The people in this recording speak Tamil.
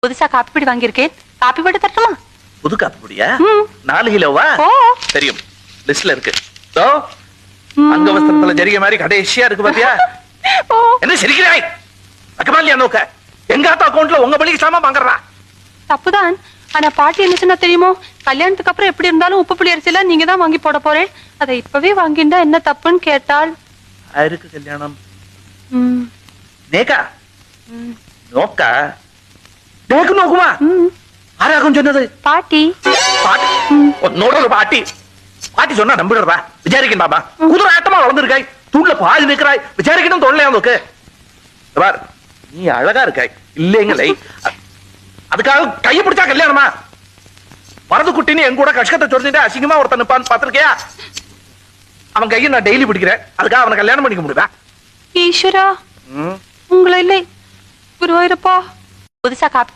புதுசா காப்பி பொடி வாங்கியிருக்கேன். காப்பி போட்டு தரட்டுமா? புது காப்பி பொடியா? 4 கிலோவா? தெரியும், லிஸ்ட்ல இருக்கு. அங்க வஸ்திரத்துல ஜரிகை மாதிரி கடைசியா இருக்கு பாத்தியா? என்ன சிரிக்கிறாய்? அக்கமாலியா நோக்க எங்க ஆத்தா அக்கவுண்ட்ல உங்க பள்ளிக்கு சாமான் வாங்குறா? தப்புதான். ஆனா பாட்டி என்ன சொன்னா தெரியுமோ? கல்யாணத்துக்கு அப்புறம் எப்படி இருந்தாலும் உப்பு புளி அரிசியில நீங்க தான் வாங்கி போட போறேன். அதை இப்பவே வாங்கிண்டா என்ன தப்புன்னு கேட்டாள். யாருக்கு கல்யாணம்? நேக்கா நோக்கா நேக்கு நோக்குமா? ஆராகும் சொன்னது பாட்டி. பாட்டி உன்னோட ஒரு பாட்டி. பாட்டி சொன்னா நம்பிடுறா? விசாரிக்கணும் பாபா. குதிரை ஆட்டமா வளர்ந்துருக்காய், தூண்ல பால் நிற்கிறாய், விசாரிக்கணும் தோணலையா நோக்கு? பார், நீ அழகா இருக்காய் இல்லைங்களே, அதுக்காக கையை பிடிச்சா கல்யாணமா? வரது குட்டின்னு என் கூட கஷ்டத்தை சொல்லிட்டு அசிங்கமா ஒருத்தன் நிப்பான்னு பாத்திருக்கியா? அவன் கையை நான் டெய்லி பிடிக்கிறேன், அதுக்காக அவனை கல்யாணம் பண்ணிக்க முடியுதா? ஈஸ்வரா, உங்களை இல்லை குருவாயிரப்பா. புதுசா காப்பி